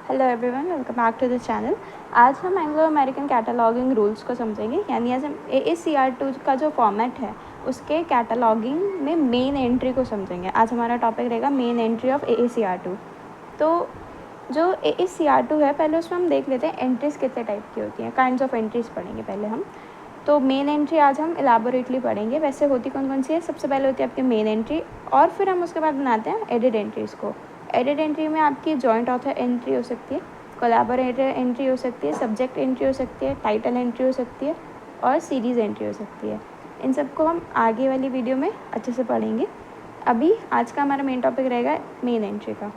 Hello everyone, welcome back to the channel. आज हम Anglo American cataloguing rules को समझेंगे। यानी आज हम AACR2 का जो फॉर्मेट है उसके कैटलॉगिंग में मेन एंट्री को समझेंगे। आज हमारा टॉपिक रहेगा मेन एंट्री ऑफ AACR2। तो जो AACR2 है, पहले उसमें हम देख लेते हैं एंट्रीज़ कितने टाइप की होती हैं। काइंड्स ऑफ एंट्रीज़ पढ़ेंगे पहले हम। तो मेन एंट्री आज हम इलाबोरेटली पढ़ेंगे। वैसे होती कौन कौन सी है? सबसे पहले होती है आपकी मेन एंट्री, और फिर हम उसके बाद बनाते हैं एडिट एंट्रीज़ को। एडिट एंट्री में आपकी जॉइंट ऑथर एंट्री हो सकती है, कोलैबोरेटर एंट्री हो सकती है, सब्जेक्ट एंट्री हो सकती है, टाइटल एंट्री हो सकती है और सीरीज़ एंट्री हो सकती है। इन सबको हम आगे वाली वीडियो में अच्छे से पढ़ेंगे। अभी आज का हमारा मेन टॉपिक रहेगा मेन एंट्री का।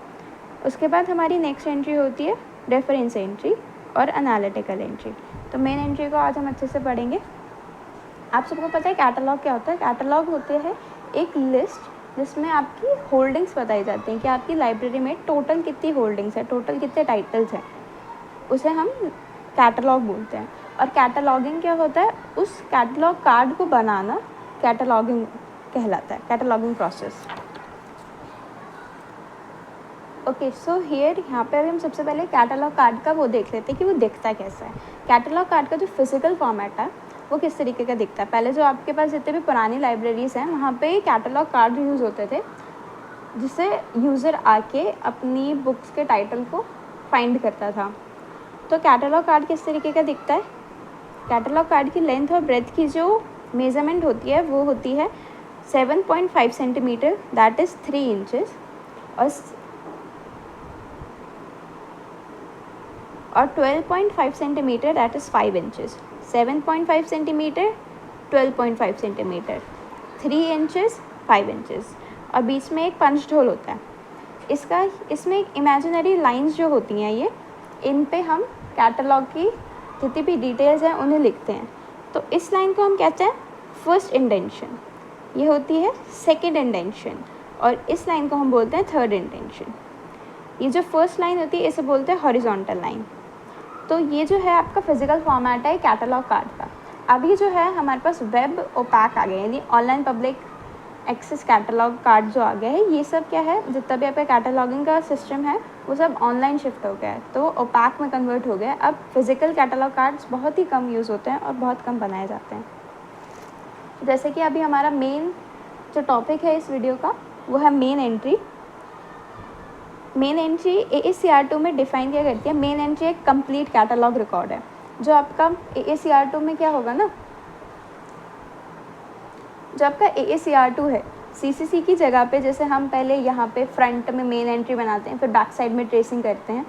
उसके बाद हमारी नेक्स्ट एंट्री होती है रेफरेंस एंट्री और एनालिटिकल एंट्री। तो मेन एंट्री को आज हम अच्छे से पढ़ेंगे। आप सबको पता है कैटलॉग क्या होता है? कैटलॉग होते हैं एक लिस्ट जिसमें आपकी होल्डिंग्स बताई जाती हैं कि आपकी लाइब्रेरी में टोटल कितनी होल्डिंग्स है, टोटल कितने टाइटल्स हैं, उसे हम कैटलॉग बोलते हैं। और कैटलॉगिंग क्या होता है? उस कैटलॉग कार्ड को बनाना कैटलॉगिंग कहलाता है, cataloguing process. Okay, so here यहाँ पे अभी हम सबसे पहले कैटलॉग कार्ड का वो देख लेते हैं कि वो दिखता कैसा है। कैटलॉग कार्ड का जो फिजिकल फॉर्मेट है वो किस तरीके का दिखता है। पहले जो आपके पास जितने भी पुरानी लाइब्रेरीज़ हैं वहाँ पे कैटलॉग कार्ड यूज़ होते थे, जिससे यूज़र आके अपनी बुक्स के टाइटल को फाइंड करता था। तो कैटलॉग कार्ड किस तरीके का दिखता है? कैटलॉग कार्ड की लेंथ और ब्रेथ की जो मेज़रमेंट होती है वो होती है 7.5 सेंटीमीटर, दैट इज़ 3 इंचेस, और 12.5 centimetre, that is 5 inches. 7.5 centimetre, 12.5 centimetre, 3 inches, 5 inches, और बीच में एक पंच होल होता है। इसमें एक इमेजिनरी लाइंस जो होती हैं, ये इन पे हम कैटलॉग की जितनी भी डिटेल्स हैं उन्हें लिखते हैं। तो इस लाइन को हम कहते हैं फर्स्ट इंडेंशन, ये होती है सेकेंड इंडेंशन, और इस लाइन को हम बोलते हैं थर्ड इंडेंशन। ये जो फर्स्ट लाइन होती है इसे बोलते हैं हॉरिजॉन्टल लाइन। तो ये जो है आपका फिजिकल फॉर्मेट है कैटलॉग कार्ड का। अभी जो है हमारे पास वेब ओपैक आ गया, यानी online public access catalogue card जो आ गया है। ये सब क्या है, जितना भी आपका कैटलॉगिंग का सिस्टम है वो सब ऑनलाइन शिफ्ट हो गया है, तो ओपैक में कन्वर्ट हो गया है। अब फिजिकल कैटलॉग कार्ड्स बहुत ही कम यूज़ होते हैं और बहुत कम बनाए जाते हैं। जैसे कि अभी हमारा मेन जो टॉपिक है इस वीडियो का वो है main entry. Main entry AACR2 में डिफाइन क्या करती है? मेन एंट्री एक कंप्लीट कैटलॉग रिकॉर्ड है। जो आपका AACR2 में क्या होगा ना, जो आपका AACR2 है CCC की जगह पे, जैसे हम पहले यहाँ पे फ्रंट में मेन एंट्री बनाते हैं फिर बैक साइड में ट्रेसिंग करते हैं,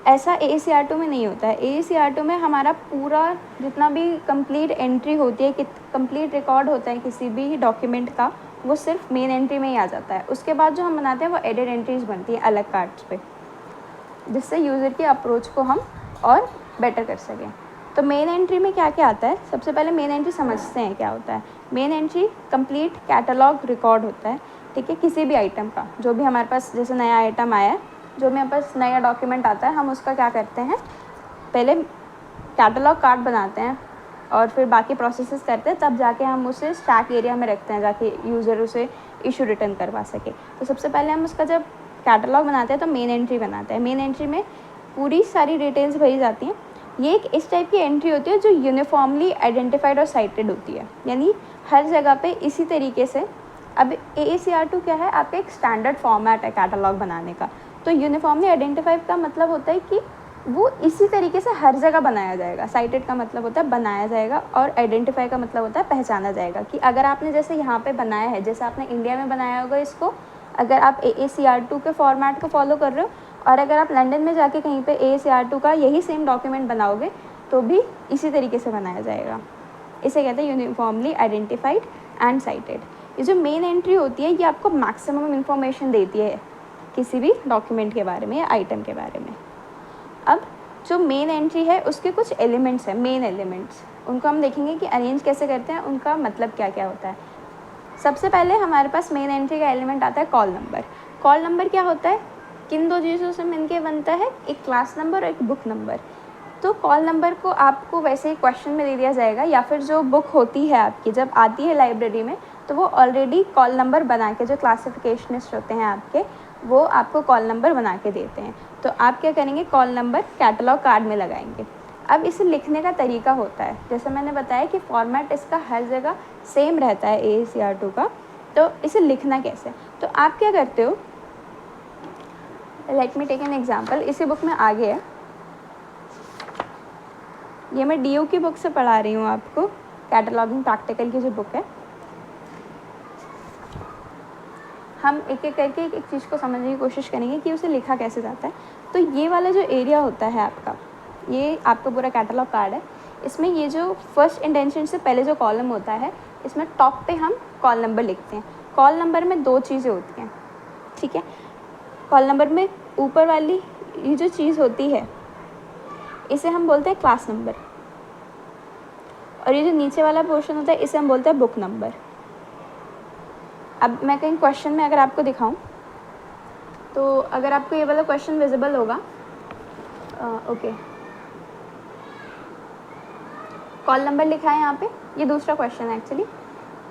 ऐसा AACR2 में नहीं होता है। AACR2 में हमारा पूरा जितना भी कंप्लीट एंट्री होती है, कंप्लीट रिकॉर्ड होता है किसी भी डॉक्यूमेंट का, वो सिर्फ मेन एंट्री में ही आ जाता है। उसके बाद जो हम बनाते हैं वो एडिट एंट्रीज बनती हैं अलग कार्ड्स पे, जिससे यूज़र की अप्रोच को हम और बेटर कर सकें। तो मेन एंट्री में क्या क्या आता है? सबसे पहले मेन एंट्री समझते हैं क्या होता है। Main entry complete catalogue record होता है, ठीक है, किसी भी आइटम का। जो भी हमारे पास जैसे नया आइटम आया है, जो भी हमारे पास नया डॉक्यूमेंट आता है, हम उसका क्या करते हैं, पहले कैटलॉग कार्ड बनाते हैं और फिर बाकी प्रोसेसेस करते हैं, तब जाके हम उसे स्टैक एरिया में रखते हैं, जाके यूज़र उसे इशू रिटर्न करवा सके। तो सबसे पहले हम उसका जब कैटलॉग बनाते हैं तो मेन एंट्री बनाते हैं। मेन एंट्री में पूरी सारी डिटेल्स भरी जाती हैं। ये एक इस टाइप की एंट्री होती है जो यूनिफॉर्मली आइडेंटिफाइड और साइटेड होती है, यानी हर जगह पे इसी तरीके से। अब AACR2 क्या है? आपका एक स्टैंडर्ड फॉर्मेट है कैटलॉग बनाने का। तो यूनिफॉर्मली आइडेंटिफाइड का मतलब होता है कि वो इसी तरीके से हर जगह बनाया जाएगा। साइटेड का मतलब होता है बनाया जाएगा, और आइडेंटिफाई का मतलब होता है पहचाना जाएगा। कि अगर आपने जैसे यहाँ पे बनाया है, जैसे आपने इंडिया में बनाया होगा इसको, अगर आप AACR2 के फॉर्मेट को फॉलो कर रहे हो, और अगर आप लंदन में जाके कहीं पे AACR2 का यही सेम डॉक्यूमेंट बनाओगे तो भी इसी तरीके से बनाया जाएगा। इसे कहते हैं यूनिफॉर्मली आइडेंटिफाइड एंड साइटेड। ये जो मेन एंट्री होती है ये आपको मैक्सिमम इन्फॉर्मेशन देती है किसी भी डॉक्यूमेंट के बारे में या आइटम के बारे में। अब जो मेन एंट्री है उसके कुछ एलिमेंट्स हैं, मेन एलिमेंट्स, उनको हम देखेंगे कि अरेंज कैसे करते हैं, उनका मतलब क्या क्या होता है। सबसे पहले हमारे पास मेन एंट्री का एलिमेंट आता है कॉल नंबर। कॉल नंबर क्या होता है? किन दो चीज़ों से मिलके बनता है? एक क्लास नंबर और एक बुक नंबर। तो कॉल नंबर को आपको वैसे ही क्वेश्चन में दे दिया जाएगा, या फिर जो बुक होती है आपकी जब आती है लाइब्रेरी में तो वो ऑलरेडी कॉल नंबर बना के, जो क्लासिफिकेशनिस्ट होते हैं आपके, वो आपको कॉल नंबर बना के देते हैं। तो आप क्या करेंगे, कॉल नंबर कैटलॉग कार्ड में लगाएंगे। अब इसे लिखने का तरीका होता है, जैसे मैंने बताया कि फॉर्मेट इसका हर जगह सेम रहता है AACR2 का। तो इसे लिखना कैसे, तो आप क्या करते हो, let me take an example. इसी बुक में आगे है, ये मैं DU की बुक से पढ़ा रही हूँ आपको, कैटलॉगिंग प्रैक्टिकल की जो बुक है। हम एक एक करके एक चीज़ को समझने की कोशिश करेंगे कि उसे लिखा कैसे जाता है। तो ये वाला जो एरिया होता है आपका, ये आपका पूरा कैटलॉग कार्ड है। इसमें ये जो फर्स्ट इंडेंशन से पहले जो कॉलम होता है, इसमें टॉप पे हम कॉल नंबर लिखते हैं। कॉल नंबर में 2 चीज़ें होती हैं, ठीक है। कॉल नंबर में ऊपर वाली ये जो चीज़ होती है, इसे हम बोलते हैं क्लास नंबर, और ये जो नीचे वाला पोर्शन होता है, इसे हम बोलते हैं बुक नंबर। अब मैं कहीं क्वेश्चन में अगर आपको दिखाऊं, तो अगर आपको ये वाला क्वेश्चन विजिबल होगा, ओके, कॉल नंबर लिखा है यहाँ पे, ये दूसरा क्वेश्चन है एक्चुअली।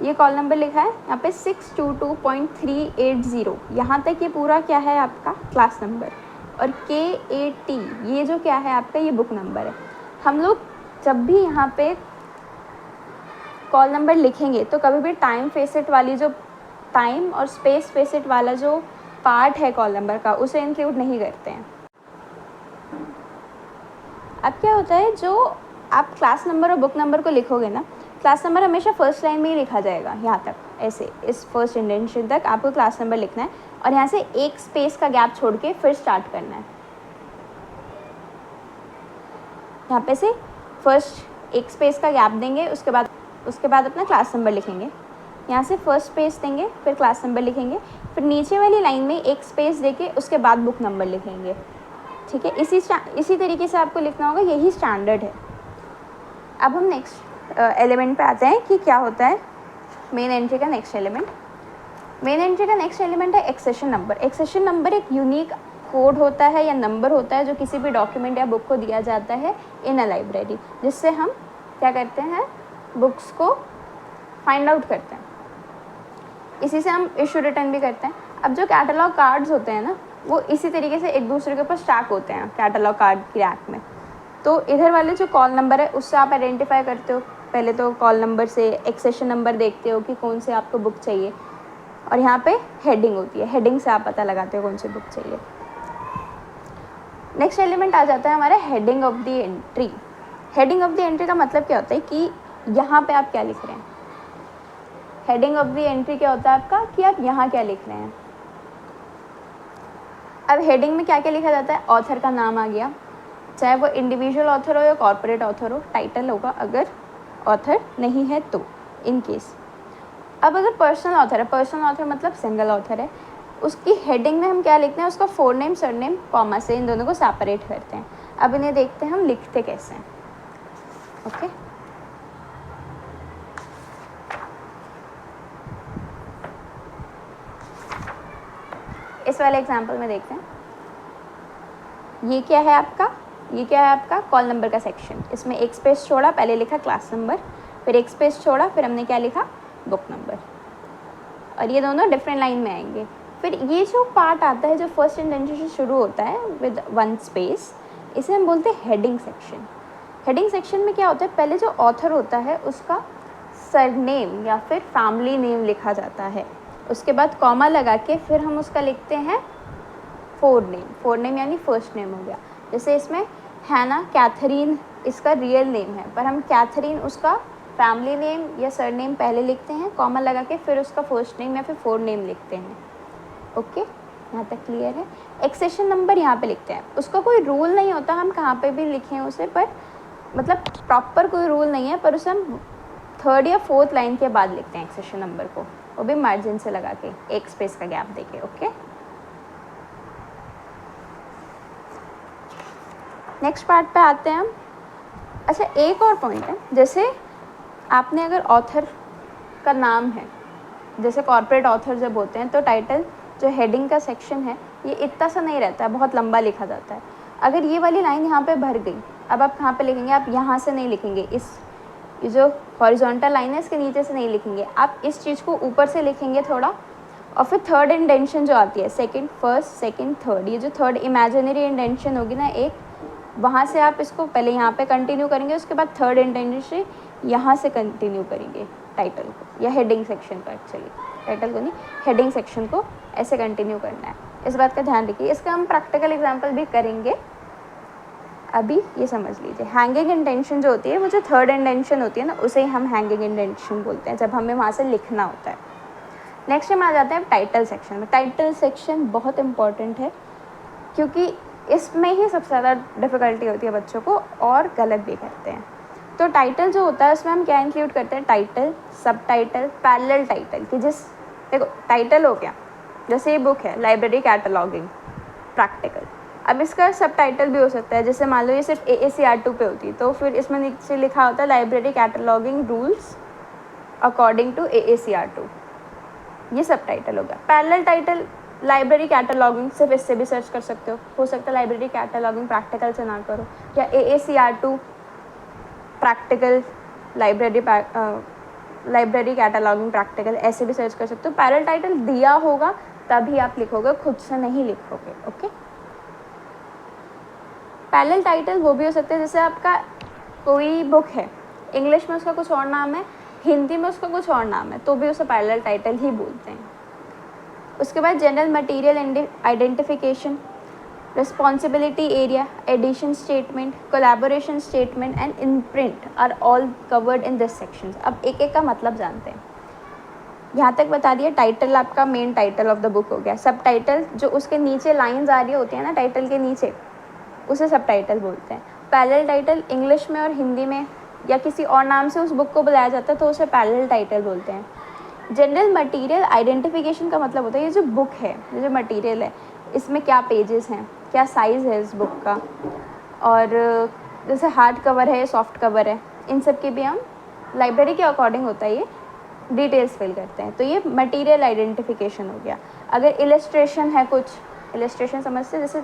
ये कॉल नंबर लिखा है यहाँ पे 622.380, यहाँ तक ये पूरा क्या है आपका क्लास नंबर, और KAT ये जो क्या है आपका, ये बुक नंबर है। हम लोग जब भी यहाँ पे कॉल नंबर लिखेंगे तो कभी भी टाइम फेसेट वाली जो टाइम और स्पेस फेसेट वाला जो पार्ट है कॉल नंबर का, उसे इंक्लूड नहीं करते हैं। अब क्या होता है, जो आप क्लास नंबर और बुक नंबर को लिखोगे ना, क्लास नंबर हमेशा फर्स्ट लाइन में ही लिखा जाएगा, यहाँ तक ऐसे इस फर्स्ट इंडेंशन तक आपको क्लास नंबर लिखना है, और यहाँ से एक स्पेस का गैप छोड़ के फिर स्टार्ट करना है। यहाँ पे से फर्स्ट एक स्पेस का गैप देंगे, उसके बाद अपना क्लास नंबर लिखेंगे। यहाँ से फर्स्ट स्पेस देंगे, फिर क्लास नंबर लिखेंगे, फिर नीचे वाली लाइन में एक स्पेस देके उसके बाद बुक नंबर लिखेंगे, ठीक है। इसी तरीके से आपको लिखना होगा, यही स्टैंडर्ड है। अब हम नेक्स्ट एलिमेंट पे आते हैं कि क्या होता है मेन एंट्री का नेक्स्ट एलिमेंट। मेन एंट्री का नेक्स्ट एलिमेंट है एक्सेशन नंबर। एक्सेशन नंबर एक यूनिक कोड होता है या नंबर होता है जो किसी भी डॉक्यूमेंट या बुक को दिया जाता है इन अ लाइब्रेरी, जिससे हम क्या करते हैं, बुक्स को फाइंड आउट करते हैं। इसी से हम इशू रिटर्न भी करते हैं। अब जो कैटलॉग कार्ड्स होते हैं ना, वो इसी तरीके से एक दूसरे के ऊपर स्टैक होते हैं कैटलॉग कार्ड की रैक में। तो इधर वाले जो कॉल नंबर है उससे आप आइडेंटिफाई करते हो, पहले तो कॉल नंबर से एक्सेशन नंबर देखते हो कि कौन से आपको बुक चाहिए, और यहाँ पे हेडिंग होती है, हेडिंग से आप पता लगाते हो कौन सी बुक चाहिए। नेक्स्ट एलिमेंट आ जाता है हमारा heading of the entry. Heading of the entry का मतलब क्या होता है कि यहाँ पे आप क्या लिख रहे हैं। हेडिंग ऑफ द एंट्री क्या होता है आपका, कि आप यहाँ क्या लिख रहे हैं। अब हेडिंग में क्या क्या लिखा जाता है, ऑथर का नाम आ गया, चाहे वो इंडिविजुअल ऑथर हो या कॉर्पोरेट ऑथर हो, टाइटल होगा अगर ऑथर नहीं है तो, इन केस। अब अगर पर्सनल ऑथर है, पर्सनल ऑथर मतलब सिंगल ऑथर है, उसकी हेडिंग में हम क्या लिखते हैं, उसका फोरनेम सरनेम कॉमा से इन दोनों को सेपरेट करते हैं। अब इन्हें देखते हैं हम लिखते कैसे हैं। ओके, इस वाले एग्जाम्पल में देखते हैं। ये क्या है आपका, ये क्या है आपका कॉल नंबर का सेक्शन। इसमें एक स्पेस छोड़ा, पहले लिखा क्लास नंबर, फिर एक स्पेस छोड़ा, फिर हमने क्या लिखा, बुक नंबर, और ये दोनों डिफरेंट लाइन में आएंगे। फिर ये जो पार्ट आता है जो फर्स्ट इंडेंशन से शुरू होता है विद 1 स्पेस, इसे हम बोलते हैं हेडिंग सेक्शन। हेडिंग सेक्शन में क्या होता है, पहले जो ऑथर होता है उसका सरनेम या फिर फैमिली नेम लिखा जाता है, उसके बाद कॉमा लगा के फिर हम उसका लिखते हैं फोरनेम यानी फर्स्ट नेम हो गया। जैसे इसमें हैना कैथरीन इसका रियल नेम है, पर हम कैथरीन उसका फैमिली नेम या सरनेम पहले लिखते हैं, कॉमा लगा के फिर उसका फर्स्ट नेम या फिर फोरनेम लिखते हैं। ओके, यहाँ तक क्लियर है। एक्सेशन नंबर यहाँ पे लिखते हैं, उसका कोई रूल नहीं होता, हम कहाँ पे भी लिखें उसे, पर मतलब प्रॉपर कोई रूल नहीं है, पर उसे हम 3rd या 4th लाइन के बाद लिखते हैं एक्सेशन नंबर को, वो भी मार्जिन से लगा के एक स्पेस का गैप देके। ओके, नेक्स्ट पार्ट पे आते हैं हम। अच्छा, एक और पॉइंट है, जैसे आपने अगर ऑथर का नाम है, जैसे कॉर्पोरेट ऑथर जब होते हैं तो टाइटल जो हेडिंग का सेक्शन है ये इतना सा नहीं रहता है, बहुत लंबा लिखा जाता है। अगर ये वाली लाइन यहाँ पे भर गई, अब आप कहाँ पे लिखेंगे, आप यहाँ से नहीं लिखेंगे, ये जो हॉरिजॉन्टल लाइन है इसके नीचे से नहीं लिखेंगे, आप इस चीज़ को ऊपर से लिखेंगे थोड़ा, और फिर थर्ड इंडेंशन जो आती है, सेकंड, फर्स्ट, सेकंड, थर्ड, ये जो थर्ड इमेजिनरी इंडेंशन होगी ना एक, वहाँ से आप इसको पहले यहाँ पे कंटिन्यू करेंगे, उसके बाद थर्ड इंडेंशन यहाँ से कंटिन्यू करेंगे टाइटल को या हेडिंग सेक्शन को, एक्चुअली टाइटल को नहीं, हेडिंग सेक्शन को ऐसे कंटिन्यू करना है। इस बात का ध्यान रखिए। इसका हम प्रैक्टिकल एग्जाम्पल भी करेंगे। अभी ये समझ लीजिए, हैंगिंग इंडेंशन जो होती है वो जो थर्ड इंडेंशन होती है ना, उसे ही हम हैंगिंग इंडेंशन बोलते हैं जब हमें वहाँ से लिखना होता है। नेक्स्ट हम आ जाते हैं टाइटल सेक्शन में। टाइटल सेक्शन बहुत इंपॉर्टेंट है क्योंकि इसमें ही सबसे ज़्यादा डिफ़िकल्टी होती है बच्चों को, और गलत भी करते हैं। तो टाइटल जो होता है उसमें हम क्या इंक्लूड करते हैं, टाइटल, सब टाइटल, पैरेलल टाइटल, कि जिस, देखो टाइटल हो गया, जैसे ये बुक है लाइब्रेरी कैटलॉगिंग प्रैक्टिकल, अब इसका सब टाइटल भी हो सकता है। जैसे मान लो ये सिर्फ AACR2 पे होती है तो फिर इसमें नीचे लिखा होता है library cataloguing rules according to AACR2, ये सब टाइटल हो गया। पैरेलल टाइटल लाइब्रेरी कैटलॉगिंग, सिर्फ इससे भी सर्च कर सकते हो सकता है लाइब्रेरी कैटलॉगिंग प्रैक्टिकल से ना करो, या AACR2 practical library cataloguing practical, ऐसे भी सर्च कर सकते हो। पैरेलल टाइटल दिया होगा तभी आप लिखोगे, खुद से नहीं लिखोगे, ओके। पैरेलल टाइटल वो भी हो सकते हैं, जैसे आपका कोई बुक है, इंग्लिश में उसका कुछ और नाम है, हिंदी में उसका कुछ और नाम है, तो भी उसे पैरेलल टाइटल ही बोलते हैं। उसके बाद general material identification, responsibility area, edition statement, collaboration statement and imprint are all covered in this section. अब एक एक का मतलब जानते हैं। यहाँ तक बता दिया, टाइटल आपका main title of the book हो गया। सब टाइटल जो उसके नीचे लाइंस आ रही होती हैं ना टाइटल के नीचे, उसे सब टाइटल बोलते हैं। पैरेलल टाइटल इंग्लिश में और हिंदी में या किसी और नाम से उस बुक को बुलाया जाता है तो उसे पैरेलल टाइटल बोलते हैं। जनरल मटेरियल आइडेंटिफिकेशन का मतलब होता है ये जो बुक है, ये जो मटेरियल है, इसमें क्या पेजेस हैं, क्या साइज़ है इस बुक का, और जैसे हार्ड कवर है, सॉफ्ट कवर है, इन सब के भी हम लाइब्रेरी के अकॉर्डिंग होता है, ये डिटेल्स फिल करते हैं। तो ये मटेरियल आइडेंटिफिकेशन हो गया। अगर इलस्ट्रेशन है, कुछ इलस्ट्रेशन समझते हैं, जैसे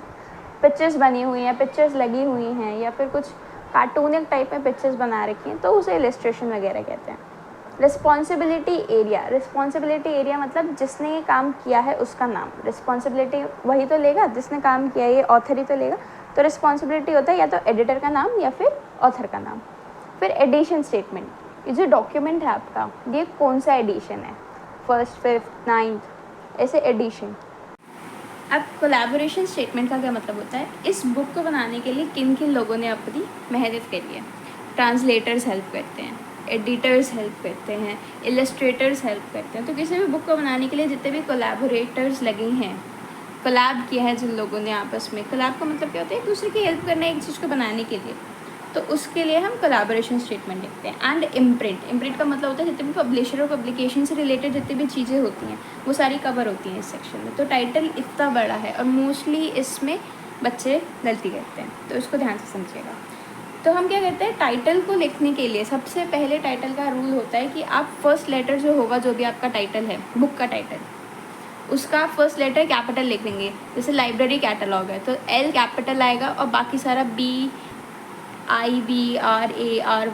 पिक्चर्स बनी हुई हैं, पिक्चर्स लगी हुई हैं, या फिर कुछ कार्टूनिक टाइप में पिक्चर्स बना रखी हैं, तो उसे इलस्ट्रेशन वगैरह कहते हैं। रिस्पॉन्सिबिलिटी एरिया मतलब जिसने ये काम किया है उसका नाम। रिस्पॉन्सिबिलिटी वही तो लेगा जिसने काम किया है, ये ऑथर ही तो लेगा। तो रिस्पॉन्सिबिलिटी होता है या तो एडिटर का नाम या फिर ऑथर का नाम। फिर एडिशन स्टेटमेंट, ये जो डॉक्यूमेंट है आपका, ये कौन सा एडिशन है, फर्स्ट, फिफ्थ, 9th, ऐसे एडिशन। अब कोलैबोरेशन स्टेटमेंट का क्या मतलब होता है, इस बुक को बनाने के लिए किन किन लोगों ने अपनी मेहनत करी है। ट्रांसलेटर्स हेल्प करते हैं, एडिटर्स हेल्प करते हैं, इलस्ट्रेटर्स हेल्प करते हैं। तो किसी भी बुक को बनाने के लिए जितने भी कोलैबोरेटर्स लगे हैं, कोलैब किया है जिन लोगों ने आपस में, कोलैब का मतलब क्या होता है, एक दूसरे की हेल्प करना है एक चीज़ को बनाने के लिए, तो उसके लिए हम कोलैबोरेशन स्टेटमेंट लिखते हैं। एंड इम्प्रिंट का मतलब होता है जितने भी पब्लिशर और पब्लिकेशन से रिलेटेड जितनी भी चीज़ें होती हैं वो सारी कवर होती हैं इस सेक्शन में। तो टाइटल इतना बड़ा है और मोस्टली इसमें बच्चे गलती करते हैं, तो इसको ध्यान से समझिएगा। तो हम क्या करते हैं, टाइटल को लिखने के लिए सबसे पहले टाइटल का रूल होता है कि आप फर्स्ट लेटर जो होगा, जो भी आपका टाइटल है, बुक का टाइटल, उसका फर्स्ट लेटर कैपिटल लिख लेंगे। जैसे लाइब्रेरी कैटलॉग है तो L कैपिटल आएगा और बाकी सारा BIBRARY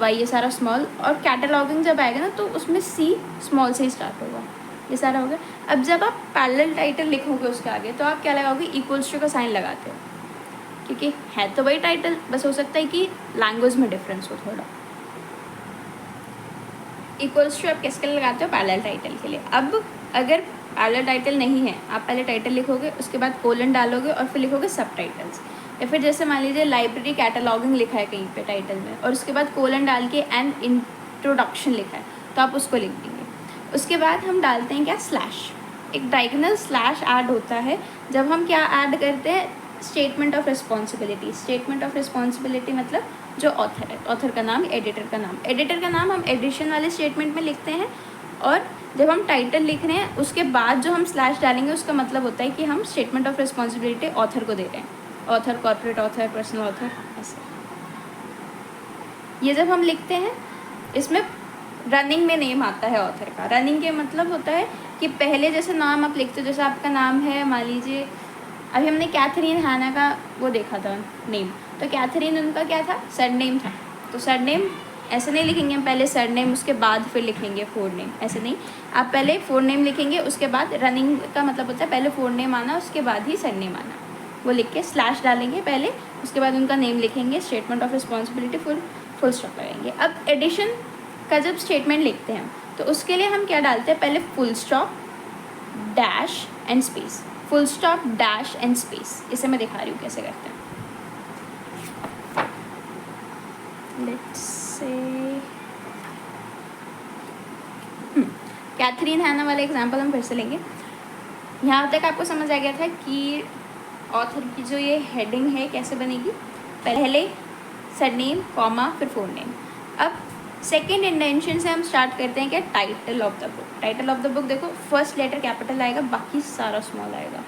ये सारा स्मॉल, और कैटलॉगिंग जब आएगा ना तो उसमें C स्मॉल से ही स्टार्ट होगा। ये सारा हो गया। अब जब आप पैरेलल टाइटल लिखोगे उसके आगे तो आप क्या लगाओगे, इक्वल्स टू का साइन लगाते हो, क्योंकि है तो वही टाइटल, बस हो सकता है कि लैंग्वेज में डिफरेंस हो थोड़ा। इक्वल्स टू आप किसके लिए लगाते हो, पैरेलल टाइटल के लिए। अब अगर पैरेलल टाइटल नहीं है, आप पहले टाइटल लिखोगे, उसके बाद कोलन डालोगे और फिर लिखोगे सब टाइटल्स। या फिर जैसे मान लीजिए लाइब्रेरी कैटलॉगिंग लिखा है कहीं पे टाइटल में और उसके बाद कोलन डाल के एंड इंट्रोडक्शन लिखा है, तो आप उसको लिख देंगे। उसके बाद हम डालते हैं क्या, स्लैश, एक डायगोनल स्लैश ऐड होता है जब हम क्या ऐड करते हैं, statement of responsibility. Statement of responsibility मतलब जो ऑथर है, ऑथर का नाम, एडिटर का नाम। एडिटर का नाम हम एडिशन वाले स्टेटमेंट में लिखते हैं, और जब हम टाइटल लिख रहे हैं उसके बाद जो हम स्लैश डालेंगे उसका मतलब होता है कि हम स्टेटमेंट ऑफ रिस्पॉन्सिबिलिटी ऑथर को दे रहे हैं। Author, corporate author, personal author, ऐसे। ये जब हम लिखते हैं इसमें रनिंग में नेम आता है ऑथर का। रनिंग के मतलब होता है कि पहले जैसे नाम आप लिखते हो, जैसे आपका नाम है, मान लीजिए अभी हमने कैथरीन हैना का वो देखा था नेम, तो कैथरीन उनका क्या था, सरनेम था, तो सरनेम ऐसे नहीं लिखेंगे हम पहले सरनेम उसके बाद फिर लिखेंगे फोर नेम, ऐसे नहीं। आप पहले फोर नेम लिखेंगे, उसके बाद रनिंग का मतलब होता है पहले फोर नेम आना उसके बाद ही सरनेम आना। वो लिख के स्लैश डालेंगे पहले, उसके बाद उनका नेम लिखेंगे, statement of responsibility, full stop लगाएंगे। अब एडिशन का जब स्टेटमेंट लिखते हैं तो उसके लिए हम क्या डालते हैं, पहले full stop dash and space, full stop dash and space. इसे मैं दिखा रही हूँ कैसे करते हैं। लेट्स से कैथरीन हैना वाला एग्जांपल हम फिर से लेंगे। यहाँ तक आपको समझ आ गया था कि ऑथर की जो ये हेडिंग है कैसे बनेगी, पहले सरनेम कॉमा फिर फोर नेम। अब सेकेंड इंडेंशन से हम स्टार्ट करते हैं क्या, title of the book. Title of the book देखो फर्स्ट लेटर कैपिटल आएगा, बाकी सारा स्मॉल आएगा,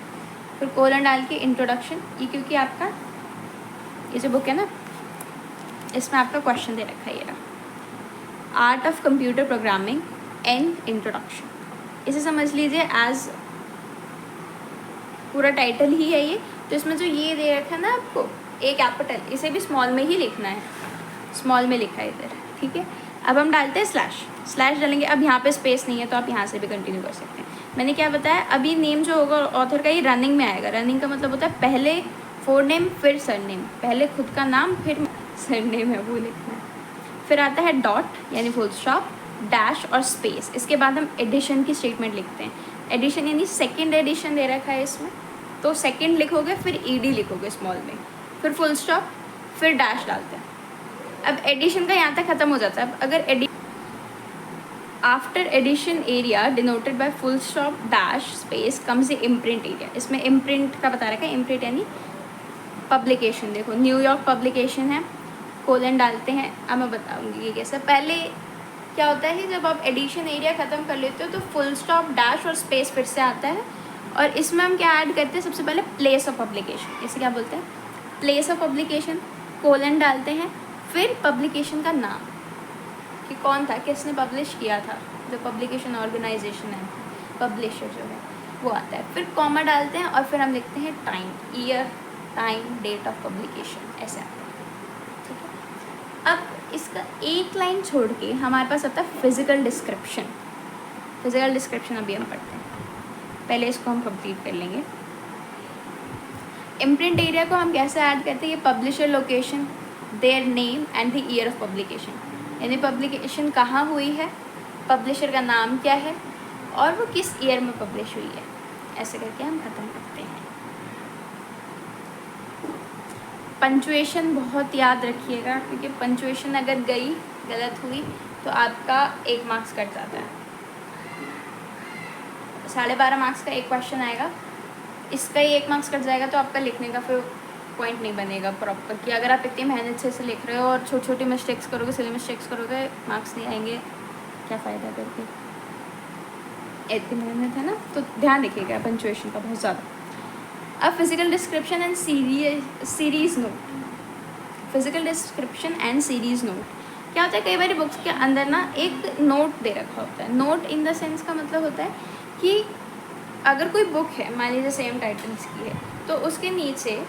फिर कोलन डाल के इंट्रोडक्शन। ये क्योंकि आपका ये जो बुक है ना इसमें आपका क्वेश्चन दे रखा है ये रहा, art of computer programming and introduction. इसे समझ लीजिए एज पूरा टाइटल ही है ये। तो इसमें जो ये दे रखा है ना आपको ए कैपिटल, इसे भी स्मॉल में ही लिखना है, स्मॉल में लिखा है इधर, ठीक है। अब हम डालते हैं स्लैश डालेंगे। अब यहाँ पे स्पेस नहीं है तो आप यहाँ से भी कंटिन्यू कर सकते हैं। मैंने क्या बताया, अभी नेम जो होगा ऑथर का ये रनिंग में आएगा। रनिंग का मतलब होता है पहले फोर नेम फिर सरनेम, पहले खुद का नाम फिर सरनेम है वो लिखना है। फिर आता है डॉट यानी फुल स्टॉप, डैश और स्पेस। इसके बाद हम एडिशन की स्टेटमेंट लिखते हैं। एडिशन यानी सेकेंड एडिशन दे रखा है इसमें, तो सेकेंड लिखोगे फिर ईडी लिखोगे स्मॉल में, फिर फुल स्टॉप, फिर डैश डालते हैं। अब एडिशन का यहाँ तक ख़त्म हो जाता है। अब अगर after edition area denoted by full stop dash space comes the imprint area. इसमें इम्प्रिंट का बता रखा है, इम्प्रिंट यानी पब्लिकेशन। देखो न्यूयॉर्क पब्लिकेशन है, कोलन डालते हैं। अब मैं बताऊँगी ये कैसे। पहले क्या होता है, जब आप एडिशन एरिया ख़त्म कर लेते हो तो फुल स्टॉप डैश और स्पेस फिर से आता है, और इसमें हम क्या ऐड करते हैं, सबसे पहले प्लेस ऑफ पब्लिकेशन। इसे क्या बोलते हैं, प्लेस ऑफ पब्लिकेशन, कोलन डालते हैं, फिर पब्लिकेशन का नाम कि कौन था, किसने पब्लिश किया था, जो पब्लिकेशन ऑर्गेनाइजेशन है, पब्लिशर जो है वो आता है। फिर कॉमा डालते हैं और फिर हम लिखते हैं time, year, time, date of publication, ऐसे आता है, ठीक है। अब इसका एक लाइन छोड़ के हमारे पास आता है फिजिकल डिस्क्रिप्शन। फिजिकल डिस्क्रिप्शन अभी हम पढ़ते हैं, पहले इसको हम कंप्लीट कर लेंगे। इम्प्रिंट एरिया को हम कैसे ऐड करते हैं, ये publisher location, their name and the year of publication, यानी पब्लिकेशन कहाँ हुई है, पब्लिशर का नाम क्या है और वो किस ईयर में पब्लिश हुई है। ऐसे करके हम ख़त्म करते हैं। पंचुएशन बहुत याद रखिएगा, क्योंकि पंचुएशन अगर गई, गलत हुई तो आपका 1 मार्क्स कट जाता है। 12.5 मार्क्स का एक क्वेश्चन आएगा, इसका ही 1 मार्क्स कट जाएगा, तो आपका लिखने का फिर पॉइंट नहीं बनेगा प्रॉपर, कि अगर आप इतनी मेहनत से लिख रहे हो और छोटी छोटी मिस्टेक्स करोगे, सिली मिस्टेक्स करोगे, मार्क्स नहीं आएंगे, क्या फ़ायदा करके। इतनी मेहनत है ना, तो ध्यान रखिएगा पंचुएशन का बहुत ज़्यादा। अब physical description and series note. Physical description and series note क्या होता है, कई बार बुक्स के अंदर ना एक नोट दे रखा होता है। नोट इन द सेंस का मतलब होता है कि अगर कोई बुक है, मान लीजिए सेम टाइटल्स की है, तो उसके नीचे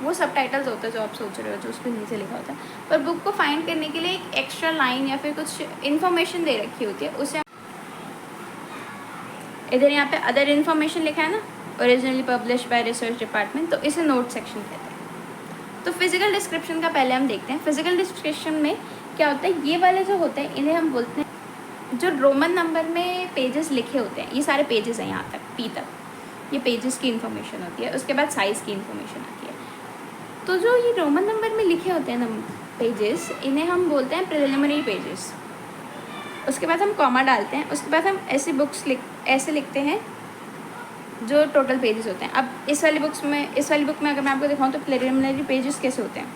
वो सब टाइटल्स होता है जो आप सोच रहे हो, जो उसके नीचे लिखा होता है, पर बुक को फाइंड करने के लिए एक एक्स्ट्रा लाइन या फिर कुछ इन्फॉर्मेशन दे रखी होती है, उसे इधर यहाँ पे अदर इन्फॉर्मेशन लिखा है ना, originally publish by research department, तो इसे नोट सेक्शन कहते हैं। तो फिजिकल डिस्क्रिप्शन का पहले हम देखते हैं। फिजिकल डिस्क्रिप्शन में क्या होता है, ये वाले जो होते हैं इन्हें हम बोलते हैं, जो रोमन नंबर में पेजेस लिखे होते हैं, ये सारे पेजेस हैं यहाँ तक, पी तक, ये पेजेस की इन्फॉर्मेशन होती है। उसके बाद साइज़ की इन्फॉर्मेशन आती है। तो जो ये रोमन नंबर में लिखे होते हैं ना पेजेस, इन्हें हम बोलते हैं प्रिलिमिनरी पेजेस। उसके बाद हम कॉमा डालते हैं, उसके बाद हम ऐसी बुक्स ऐसे लिखते हैं जो टोटल पेजेस होते हैं। अब इस वाली बुक में अगर मैं आपको दिखाऊं तो प्रिलिमिनरी पेजेस कैसे होते हैं,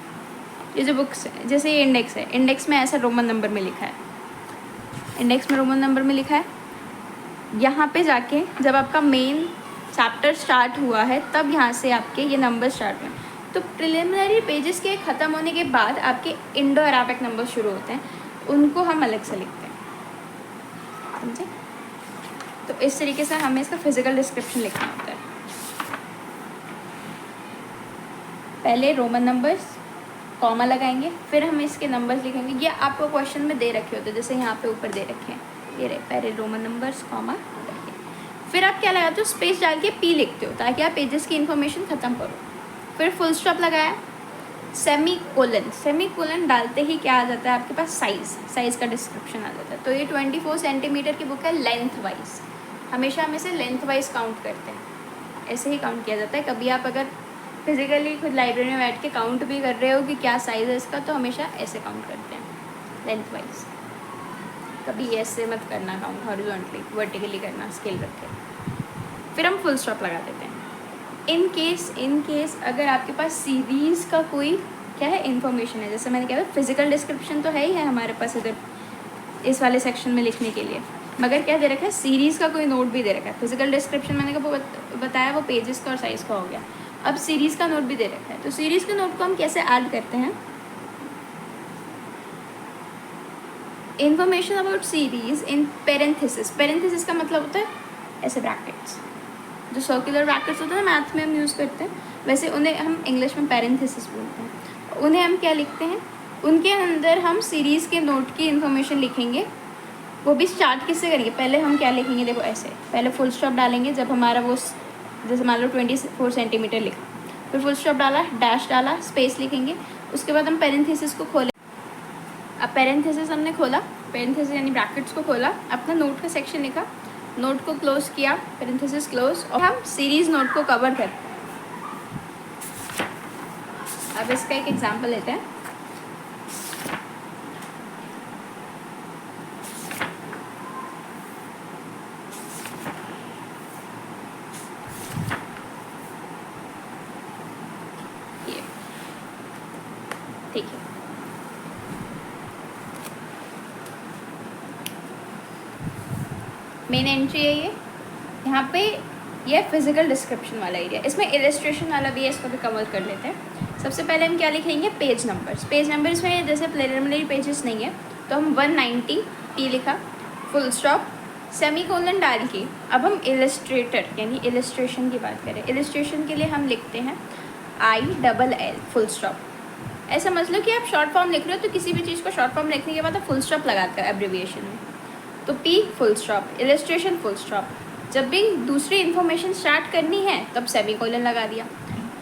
ये जो बुक्स है, जैसे ये इंडेक्स है, इंडेक्स में ऐसा रोमन नंबर में लिखा है, इंडेक्स में रोमन नंबर में लिखा है। यहाँ पे जाके जब आपका मेन चैप्टर स्टार्ट हुआ है तब यहाँ से आपके ये नंबर स्टार्ट हुए। तो प्रिलिमिनरी पेजेस के ख़त्म होने के बाद आपके इंडो अराबिक नंबर शुरू होते हैं, उनको हम अलग से लिखते हैं, समझे। तो इस तरीके से हमें इसका फिजिकल डिस्क्रिप्शन लिखना होता है। पहले रोमन नंबर्स, कॉमा लगाएंगे, फिर हम इसके नंबर्स लिखेंगे। ये आपको क्वेश्चन में दे रखे होते हैं, जैसे यहाँ पे ऊपर दे रखे हैं, ये रहे पहले रोमन नंबर्स कॉमा करके, फिर आप क्या लगाते हो, स्पेस डाल के पी लिखते हो ताकि आप पेजेस की इन्फॉर्मेशन ख़त्म करो। फिर फुल स्टॉप लगाया, सेमी कोलन डालते ही क्या आ जाता है आपके पास, साइज़ का डिस्क्रिप्शन आ जाता है। तो ये 24 सेंटीमीटर की बुक है लेंथ वाइज, हमेशा हम इसे लेंथ वाइज काउंट करते हैं, ऐसे ही काउंट किया जाता है। कभी आप अगर फिजिकली खुद लाइब्रेरी में बैठ के काउंट भी कर रहे हो कि क्या साइज़ है इसका, तो हमेशा ऐसे काउंट करते हैं लेंथ वाइज, कभी ऐसे मत करना काउंट, हॉरिजॉन्टली वर्टिकली करना स्केल रख के। फिर हम फुल स्टॉप लगा देते हैं। इन केस अगर आपके पास सीरीज़ का कोई क्या है इन्फॉर्मेशन है, जैसे मैंने कहा फिजिकल डिस्क्रिप्शन तो है ही है हमारे पास इधर इस वाले सेक्शन में लिखने के लिए, मगर क्या दे रखा है, सीरीज़ का कोई नोट भी दे रखा है। फिजिकल डिस्क्रिप्शन मैंने कहा बताया वो पेजेस का और साइज़ का हो गया, अब सीरीज़ का नोट भी दे रखा है। तो सीरीज़ के नोट को हम कैसे ऐड करते हैं, information about series in parenthesis का मतलब होता है ऐसे ब्रैकेट्स, जो सर्कुलर ब्रैकेट्स होते हैं ना मैथ में हम यूज़ करते हैं, वैसे उन्हें हम इंग्लिश में पेरेंथेसिस बोलते हैं। उन्हें हम क्या लिखते हैं, उनके अंदर हम सीरीज़ के नोट की इन्फॉर्मेशन लिखेंगे। वो भी स्टार्ट किससे करेंगे, पहले हम क्या लिखेंगे, देखो ऐसे पहले फुल स्टॉप डालेंगे जब हमारा वो जैसे मान लो 24 सेंटीमीटर लिखा, फिर फुल स्टॉप डाला, डैश डाला, स्पेस लिखेंगे, उसके बाद हम पेरेंथेसिस को खोलें। अब पेरेंथेसिस हमने खोला, पेरेंथेसिस यानी ब्रैकेट्स को खोला, अपना नोट का सेक्शन लिखा, नोट को क्लोज किया, पेरेंथेसिस क्लोज, और हम सीरीज़ नोट को कवर करते हैं। अब इसका एक एग्जांपल लेते हैं। ठीक है, मेन एंट्री है ये, यहाँ पे ये फिजिकल डिस्क्रिप्शन वाला एरिया, इसमें इलस्ट्रेशन वाला भी है, इसको भी कवर कर लेते हैं। सबसे पहले हम क्या लिखेंगे, पेज नंबर्स में जैसे प्रिलिमिनरी पेजेस नहीं है तो हम 190 टी लिखा, फुल स्टॉप, सेमी कोलन डाल के अब हम इलस्ट्रेटर यानी इलस्ट्रेशन की बात करें, इलस्ट्रेशन के लिए हम लिखते हैं ILL फुल स्टॉप। ऐसा समझ लो कि आप शॉर्ट फॉर्म लिख रहे हो, तो किसी भी चीज़ को शॉर्ट फॉर्म लिखने के बाद आप फुल स्टॉप लगाते हैं एब्रिविएशन में, तो P full stop, illustration full stop. जब भी दूसरी इन्फॉर्मेशन स्टार्ट करनी है तब सेमी कोलन लगा दिया।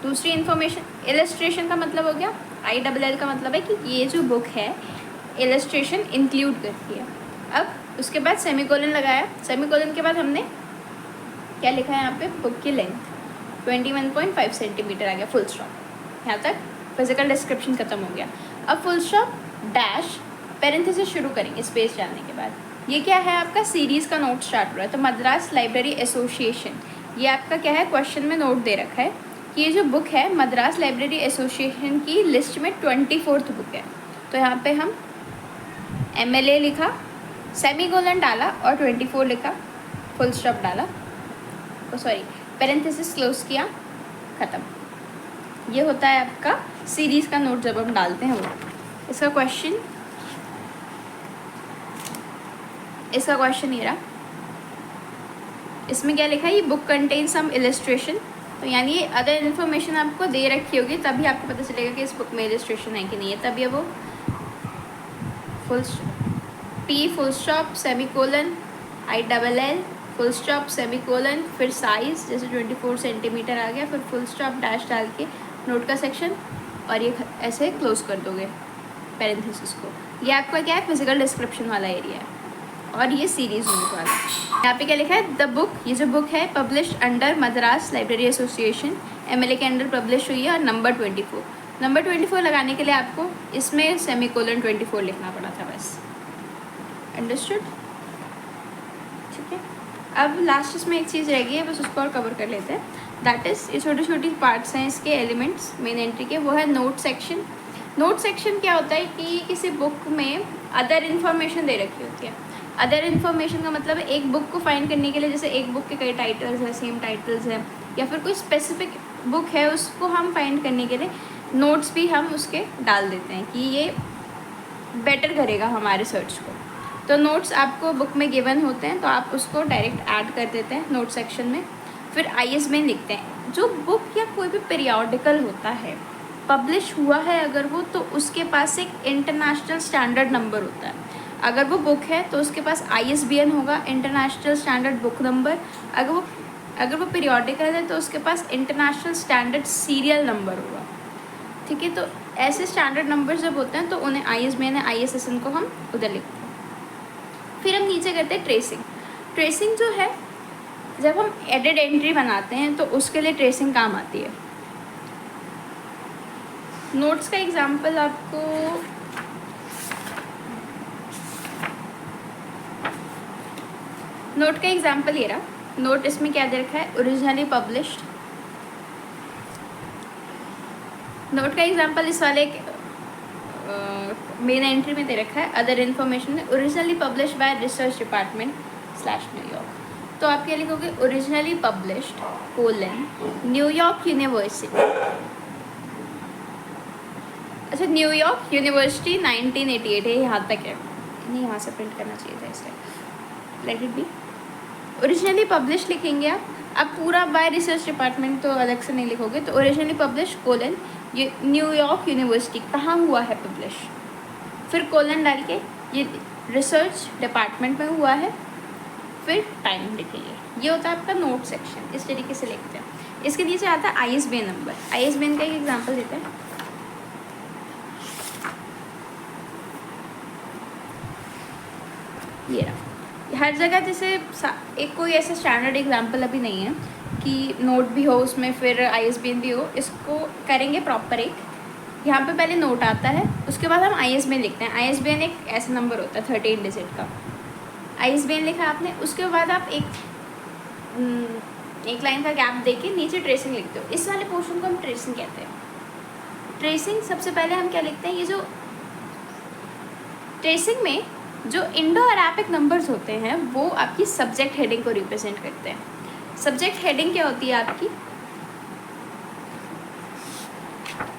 दूसरी इन्फॉर्मेशन, इलस्ट्रेशन का मतलब हो गया, ILL का मतलब है कि ये जो बुक है इलस्ट्रेशन इंक्लूड करती है। अब उसके बाद सेमी कोलन लगाया, सेमी कोलन के बाद हमने क्या लिखा है यहाँ पे, बुक की लेंथ 21.5 सेंटीमीटर आ गया, फुल स्टॉप। यहाँ तक फिजिकल डिस्क्रिप्शन खत्म हो गया। अब फुल स्टॉप, डैश, पेरेंथेसिस शुरू करेंगे स्पेस डालने के बाद। ये क्या है, आपका सीरीज़ का नोट स्टार्ट हो रहा है, तो मद्रास लाइब्रेरी एसोसिएशन, ये आपका क्या है, क्वेश्चन में नोट दे रखा है कि ये जो बुक है मद्रास लाइब्रेरी एसोसिएशन की लिस्ट में 24th बुक है। तो यहाँ पे हम MLA लिखा, सेमी कोलन डाला और 24 लिखा, फुल स्टॉप डाला, पेरेंथेसिस क्लोज किया, ख़त्म। ये होता है आपका सीरीज़ का नोट जब हम डालते हैं वो। इसका क्वेश्चन ये रहा, इसमें क्या लिखा है, ये बुक कंटेन सम इलस्ट्रेशन, तो यानी ये अदर इन्फॉर्मेशन आपको दे रखी होगी तभी आपको पता चलेगा कि इस बुक में इलस्ट्रेशन है कि नहीं है। तब ये वो P full stop, semi colon, ILL full stop, semi colon, फिर साइज़ जैसे 24 सेंटीमीटर आ गया, फिर फुल स्टॉप, डैश डाल के नोट का सेक्शन, और ये ऐसे क्लोज कर दोगे पेरेंथेसिस को। ये आपका क्या है, फिजिकल डिस्क्रिप्शन वाला एरिया है, और ये सीरीज नोट वाला। यहाँ पे क्या लिखा है, द बुक, ये जो बुक है published under Madras library association, MLA के अंडर पब्लिश हुई है, और नंबर 24 लगाने के लिए आपको इसमें सेमी कोलन 24 लिखना पड़ा था बस। अंडरस्टूड, ठीक है। अब लास्ट इसमें एक चीज़ रह गई है, बस उसको और कवर कर लेते हैं, दैट इज़ ये छोटी छोटी पार्ट्स हैं इसके एलिमेंट्स मेन एंट्री के, वो है नोट सेक्शन। नोट सेक्शन क्या होता है कि किसी बुक में अदर इन्फॉर्मेशन दे रखी होती है। अदर इन्फॉर्मेशन का मतलब है एक बुक को फाइंड करने के लिए, जैसे एक बुक के कई टाइटल्स हैं, सेम टाइटल्स हैं, या फिर कोई स्पेसिफिक बुक है उसको हम फाइंड करने के लिए नोट्स भी हम उसके डाल देते हैं कि ये बेटर करेगा हमारे सर्च को। तो नोट्स आपको बुक में गिवन होते हैं तो आप उसको डायरेक्ट ऐड कर देते हैं नोट सेक्शन में। फिर IS में लिखते हैं, जो बुक या कोई भी पीरियोडिकल होता है पब्लिश हुआ है अगर वो, तो उसके पास एक इंटरनेशनल स्टैंडर्ड नंबर होता है। अगर वो बुक है तो उसके पास ISBN होगा, इंटरनेशनल स्टैंडर्ड बुक नंबर। अगर वो पीरियोडिकल है तो उसके पास इंटरनेशनल स्टैंडर्ड सीरियल नंबर होगा। ठीक है, तो ऐसे स्टैंडर्ड नंबर जब होते हैं तो उन्हें ISBN या ISSN को हम उधर लिखते हैं। फिर हम नीचे करते हैं ट्रेसिंग। ट्रेसिंग जो है, जब हम एडिट एंट्री बनाते हैं तो उसके लिए ट्रेसिंग काम आती है। नोट्स का एग्जांपल आपको नोट का एग्जांपल ये रहा। नोट इसमें क्या दे रखा है, ओरिजिनली पब्लिश्ड। नोट का एग्जांपल इस वाले मेन एंट्री में दे रखा है, other information originally published by research department / New York. तो आप क्या लिखोगे, originally published colon New York university. अच्छा, न्यूयॉर्क यूनिवर्सिटी 1988 है, यहाँ तक है। नहीं, यहाँ से प्रिंट करना चाहिए था इस time. Let it be. Originally publish लिखेंगे आप। अब पूरा बाय रिसर्च डिपार्टमेंट तो अलग से नहीं लिखोगे, तो ओरिजिनली पब्लिश कोलन ये न्यूयॉर्क यूनिवर्सिटी कहाँ हुआ है पब्लिश, फिर कोलन डाल के ये रिसर्च डिपार्टमेंट में हुआ है, फिर टाइम लिखेंगे। ये होता है आपका नोट सेक्शन। इस तरीके से लिखते हैं। इसके नीचे आता है ISBN नंबर। ISBN का एक एग्जाम्पल देते हैं। ये रहा। हर जगह जैसे एक कोई ऐसा स्टैंडर्ड एग्जांपल अभी नहीं है कि नोट भी हो उसमें फिर ISBN भी हो। इसको करेंगे प्रॉपर। एक यहाँ पे पहले नोट आता है, उसके बाद हम ISBN लिखते हैं। ISBN एक ऐसा नंबर होता है 13 डिजिट का। ISBN लिखा आपने, उसके बाद आप एक लाइन का गैप देके नीचे ट्रेसिंग लिखते हो। इस वाले पोर्शन को हम ट्रेसिंग कहते हैं। ट्रेसिंग सबसे पहले हम क्या लिखते हैं, ये जो ट्रेसिंग में जो इंडो अरेबिक नंबर्स होते हैं वो आपकी सब्जेक्ट हेडिंग को रिप्रेजेंट करते हैं। सब्जेक्ट हेडिंग क्या होती है आपकी,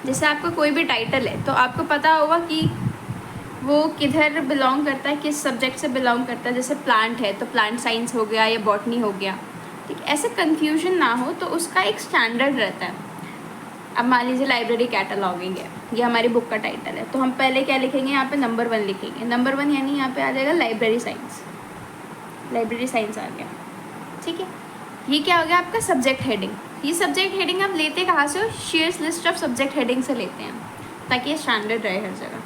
जैसे आपका कोई भी टाइटल है तो आपको पता होगा कि वो किधर बिलोंग करता है, किस सब्जेक्ट से बिलोंग करता है। जैसे प्लांट है तो प्लांट साइंस हो गया या बॉटनी हो गया। ठीक, ऐसे कन्फ्यूजन ना हो तो उसका एक स्टैंडर्ड रहता है। अब मान लीजिए लाइब्रेरी कैटलॉगिंग है, ये हमारी बुक का टाइटल है, तो हम पहले क्या लिखेंगे, यहाँ पे नंबर 1 लिखेंगे। नंबर 1 यानी यहाँ पे आ जाएगा लाइब्रेरी साइंस। लाइब्रेरी साइंस आ गया। ठीक है, ये क्या हो गया आपका सब्जेक्ट हेडिंग। ये सब्जेक्ट हेडिंग आप लेते कहाँ से हो, shares list of subject heading से लेते हैं, ताकि ये स्टैंडर्ड रहे हर जगह।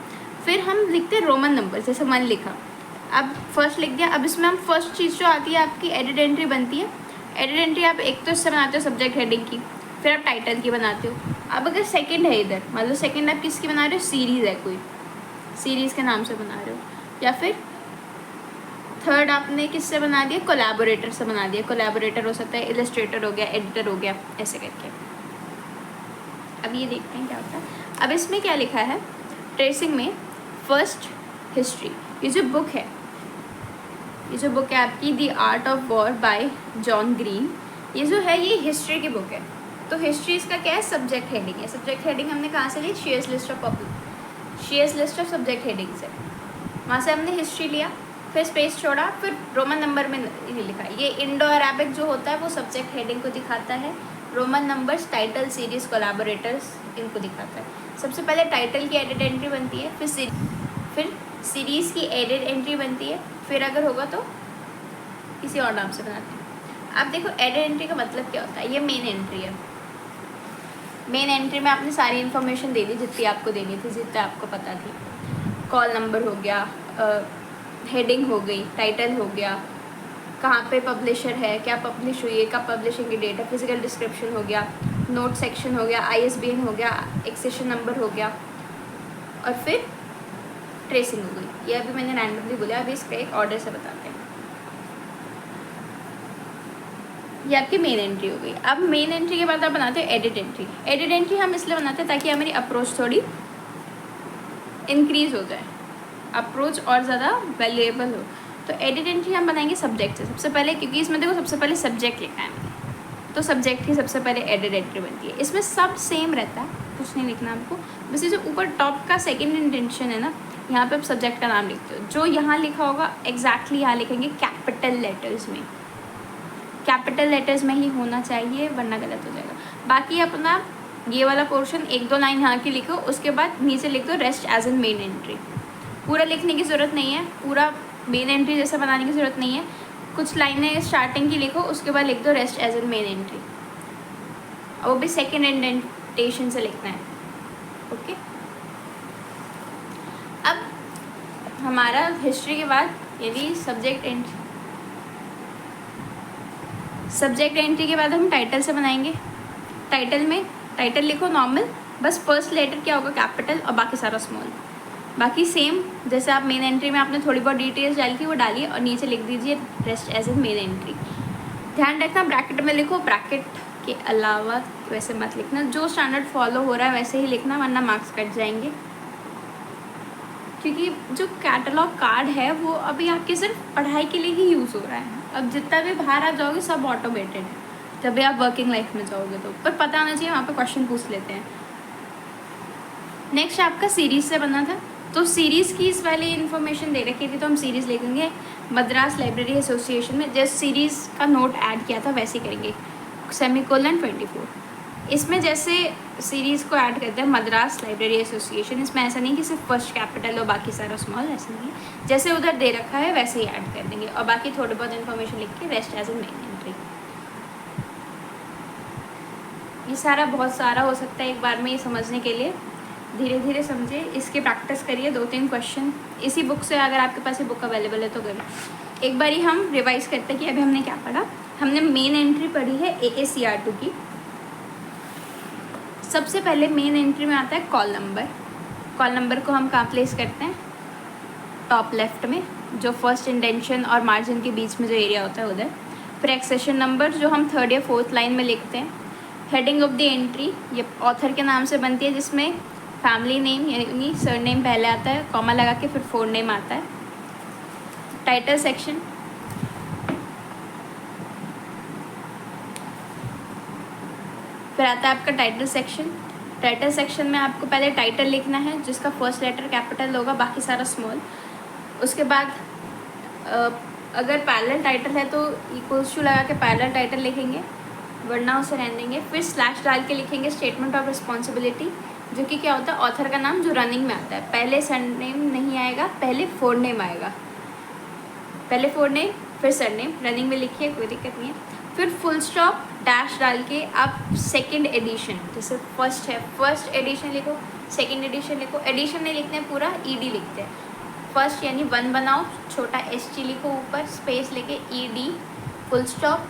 फिर हम लिखते हैं रोमन नंबर, जैसे 1 लिखा, अब फर्स्ट लिख दिया। अब इसमें हम फर्स्ट चीज़ जो आती है आपकी एडिट एंट्री बनती है। एडिट एंट्री आप एक तो इससे बनाते हो सब्जेक्ट हेडिंग की, फिर आप टाइटल की बनाते हो। अब अगर सेकंड है इधर, मतलब सेकंड आप किसकी बना रहे हो, सीरीज़ है कोई, सीरीज़ के नाम से बना रहे हो। या फिर थर्ड आपने किससे बना दिया, कोलैबोरेटर से बना दिया। कोलैबोरेटर हो सकता है इलस्ट्रेटर हो गया, एडिटर हो गया, ऐसे करके। अब ये देखते हैं क्या होता है। अब इसमें क्या लिखा है ट्रेसिंग में, फर्स्ट हिस्ट्री। ये जो बुक है, ये जो बुक है आपकी the art of war bye John green, ये जो है ये हिस्ट्री की बुक है। तो हिस्ट्री इसका क्या है, सब्जेक्ट हेडिंग है। सब्जेक्ट हेडिंग हमने कहाँ से ली, Sears list of subject heading से। वहाँ से हमने हिस्ट्री लिया, फिर स्पेस छोड़ा, फिर रोमन नंबर में ये लिखा। ये इंडो अरेबिक जो होता है वो सब्जेक्ट हेडिंग को दिखाता है। Roman numbers title, series, collaborators इनको दिखाता है। सबसे पहले टाइटल की एडिट एंट्री बनती है, फिर सीरीज़ की एडिट एंट्री बनती है, फिर अगर होगा तो किसी और नाम से बनाते हैं। अब देखो एडिट एंट्री का मतलब क्या होता है। ये मेन एंट्री है। मेन एंट्री में आपने सारी इन्फॉर्मेशन दे दी जितनी आपको देनी थी, जितनी आपको पता थी। कॉल नंबर हो गया, हेडिंग हो गई, टाइटल हो गया, कहाँ पे पब्लिशर है, क्या पब्लिश हुई है, कब पब्लिशिंग की डेट है, फिजिकल डिस्क्रिप्शन हो गया, नोट सेक्शन हो गया, ISBN हो गया, एक सेशन नंबर हो गया, और फिर ट्रेसिंग हो गई। ये अभी मैंने रैंडमली बोला, अभी इसका एक ऑर्डर से बताते हैं। ये आपकी मेन एंट्री हो गई। अब मेन एंट्री के बाद आप बनाते हो एडिट एंट्री। एडिट एंट्री हम इसलिए बनाते हैं ताकि हमारी अप्रोच थोड़ी इंक्रीज हो जाए, अप्रोच और ज़्यादा वैल्यूएबल हो। तो एडिट एंट्री हम बनाएंगे सब्जेक्ट से सबसे पहले, क्योंकि इसमें देखो सबसे पहले सब्जेक्ट लिखा है मैंने, तो सब्जेक्ट की सबसे पहले एडिट एंट्री बनती है। इसमें सब सेम रहता है, कुछ नहीं लिखना आपको। बस ये जो ऊपर टॉप का सेकेंड इंटेंशन है ना, यहाँ पे आप सब्जेक्ट का नाम लिखते हो। जो यहाँ लिखा होगा एग्जैक्टली यहाँ लिखेंगे कैपिटल लेटर्स में। कैपिटल लेटर्स में ही होना चाहिए, वरना गलत हो जाएगा। बाकी अपना ये वाला पोर्शन 1-2 लाइन यहाँ की लिखो, उसके बाद नीचे लिख दो rest as an main entry. पूरा लिखने की ज़रूरत नहीं है, पूरा मेन एंट्री जैसा बनाने की ज़रूरत नहीं है, कुछ लाइनें स्टार्टिंग की लिखो, उसके बाद लिख दो rest as an main entry, और वो भी सेकेंड इंडेंटेशन से लिखना है। ओके, अब हमारा हिस्ट्री के बाद यदि सब्जेक्ट एंट्री के बाद हम टाइटल से बनाएंगे। टाइटल में टाइटल लिखो नॉर्मल, बस फर्स्ट लेटर क्या होगा कैपिटल और बाकी सारा स्मॉल। बाकी सेम जैसे आप मेन एंट्री में आपने थोड़ी बहुत डिटेल्स डाली थी वो डालिए और नीचे लिख दीजिए rest as an main entry. ध्यान रखना ब्रैकेट में लिखो, ब्रैकेट के अलावा वैसे मत लिखना, जो स्टैंडर्ड फॉलो हो रहा है वैसे ही लिखना, वरना मार्क्स कट जाएंगे। क्योंकि जो कैटलॉग कार्ड है वो अभी आपके सिर्फ पढ़ाई के लिए ही यूज़ हो रहा है। अब जितना भी बाहर आ जाओगे सब ऑटोमेटेड है, जब भी आप वर्किंग लाइफ में जाओगे तो, पर पता होना चाहिए, वहाँ पे क्वेश्चन पूछ लेते हैं। नेक्स्ट आपका सीरीज़ से बना था, तो सीरीज़ की इस वाली इन्फॉर्मेशन दे रखी थी, तो हम सीरीज़ लिखेंगे मद्रास लाइब्रेरी एसोसिएशन में, जैसे सीरीज़ का नोट ऐड किया था वैसे करेंगे, सेमीकोलन 24। इसमें जैसे सीरीज़ को ऐड करते हैं मद्रास लाइब्रेरी एसोसिएशन, इसमें ऐसा नहीं कि सिर्फ फर्स्ट कैपिटल और बाकी सारा स्मॉल, ऐसा नहीं है, जैसे उधर दे रखा है वैसे ही ऐड कर देंगे, और बाकी थोड़ी बहुत इन्फॉर्मेशन लिख के rest as a main entry. ये सारा बहुत सारा हो सकता है एक बार में ये समझने के लिए, धीरे धीरे समझे, इसकी प्रैक्टिस करिए, 2-3 क्वेश्चन इसी बुक से, अगर आपके पास ये बुक अवेलेबल है तो करिए। एक बार ही हम रिवाइज करते हैं कि अभी हमने क्या पढ़ा। हमने मेन एंट्री पढ़ी है AACR2 की। सबसे पहले मेन एंट्री में आता है कॉल नंबर। कॉल नंबर को हम कहाँ प्लेस करते हैं, टॉप लेफ्ट में, जो फर्स्ट इंडेंशन और मार्जिन के बीच में जो एरिया होता है उधर। फिर एक्सेशन नंबर जो हम 3rd या 4th लाइन में लिखते हैं। हेडिंग ऑफ द एंट्री ये ऑथर के नाम से बनती है, जिसमें फैमिली नेम यानी सरनेम पहले आता है, कॉमा लगा के फिर फोर नेम आता है। टाइटल सेक्शन, फिर आता है आपका टाइटल सेक्शन। टाइटल सेक्शन में आपको पहले टाइटल लिखना है जिसका फर्स्ट लेटर कैपिटल होगा, बाकी सारा स्मॉल। उसके बाद अगर पैरेलल टाइटल है तो इक्वल्स टू लगा के पैरेलल टाइटल लिखेंगे, वरना उसे रहने देंगे। फिर स्लैश डाल के लिखेंगे स्टेटमेंट ऑफ रिस्पॉन्सिबिलिटी, जो कि क्या होता है ऑथर का नाम जो रनिंग में आता है। पहले सरनेम नहीं आएगा, पहले फोर नेम आएगा, पहले फोर नेम फिर सरनेम, रनिंग में लिखिए, कोई दिक्कत नहीं है। फिर फुल स्टॉप डैश डाल के आप सेकंड एडिशन, जैसे फर्स्ट है फर्स्ट एडिशन लिखो, सेकंड एडिशन लिखो, एडिशन नहीं लिखते हैं पूरा, ED लिखते हैं। फर्स्ट यानी 1 बनाओ, छोटा ST लिखो ऊपर, स्पेस लेके ED फुल स्टॉप,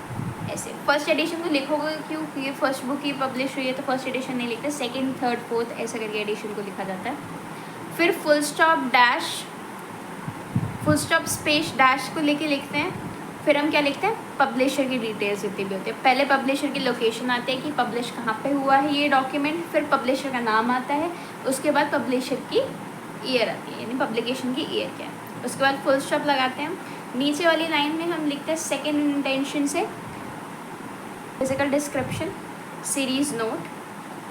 ऐसे। फर्स्ट एडिशन को लिखोगे क्यों, क्योंकि फर्स्ट बुक ही पब्लिश हुई है तो फर्स्ट एडिशन नहीं लिखते, सेकंड, थर्ड, फोर्थ ऐसा करके एडिशन को लिखा जाता है। फिर full stop dash, full stop space dash को लेके लिखते हैं। फिर हम क्या लिखते हैं, पब्लिशर की डिटेल्स जितनी भी होती है। पहले पब्लिशर की लोकेशन आती है कि पब्लिश कहाँ पे हुआ है ये डॉक्यूमेंट, फिर पब्लिशर का नाम आता है, उसके बाद पब्लिशर की ईयर आती है, यानी पब्लिकेशन की ईयर क्या है। उसके बाद फुल स्टॉप लगाते हैं हम। नीचे वाली लाइन में हम लिखते हैं सेकेंड इंटेंशन से physical description, series note,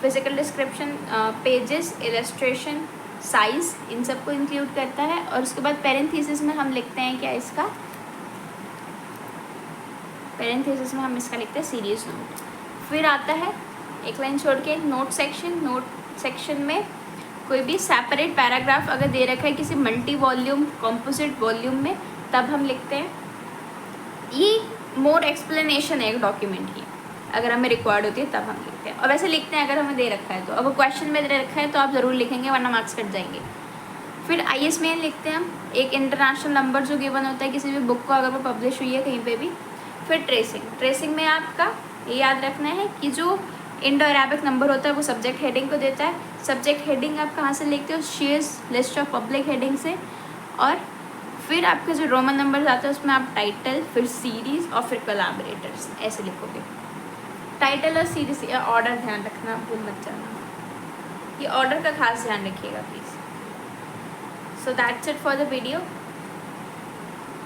physical description, pages, illustration, size, इन सबको इंक्लूड करता है। और उसके बाद पैरेंथेसिस में हम लिखते हैं क्या, इसका पैरेंथेसिस में हम इसका लिखते हैं सीरीज नोट। फिर आता है एक लाइन छोड़ के नोट सेक्शन। नोट सेक्शन में कोई भी सेपरेट पैराग्राफ अगर दे रखा है किसी मल्टी वॉल्यूम कॉम्पोजिट वॉल्यूम में, तब हम लिखते हैं। ये मोर एक्सप्लेनेशन है एक डॉक्यूमेंट की, अगर हमें रिक्वायर्ड होती है तब हम लिखते हैं, और वैसे लिखते हैं अगर हमें दे रखा है तो। अगर क्वेश्चन में दे रखा है तो आप ज़रूर लिखेंगे, वरना मार्क्स कट जाएंगे। फिर ISBN लिखते हैं हम, एक इंटरनेशनल नंबर जो गिवन होता है किसी भी बुक को अगर वो पब्लिश हुई है कहीं पे भी। फिर ट्रेसिंग, ट्रेसिंग में आपका ये याद रखना है कि जो इंडो अरेबिक नंबर होता है वो सब्जेक्ट हेडिंग को देता है। सब्जेक्ट हेडिंग आप कहाँ से लिखते हो, shares list of public heading से। और फिर आपके जो रोमन नंबर आते हैं उसमें आप टाइटल, फिर सीरीज़ और फिर कोलैबोरेटर्स ऐसे लिखोगे। टाइटल और सीरीज या ऑर्डर ध्यान रखना, भूल मत जाना, ये ऑर्डर का खास ध्यान रखिएगा please. So that's it for the video.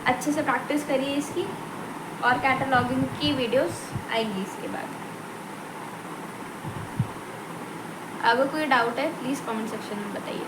अच्छे से प्रैक्टिस करिए इसकी, और कैटलॉगिंग की वीडियोस आएंगी इसके बाद। अगर कोई डाउट है प्लीज़ कमेंट सेक्शन में बताइए।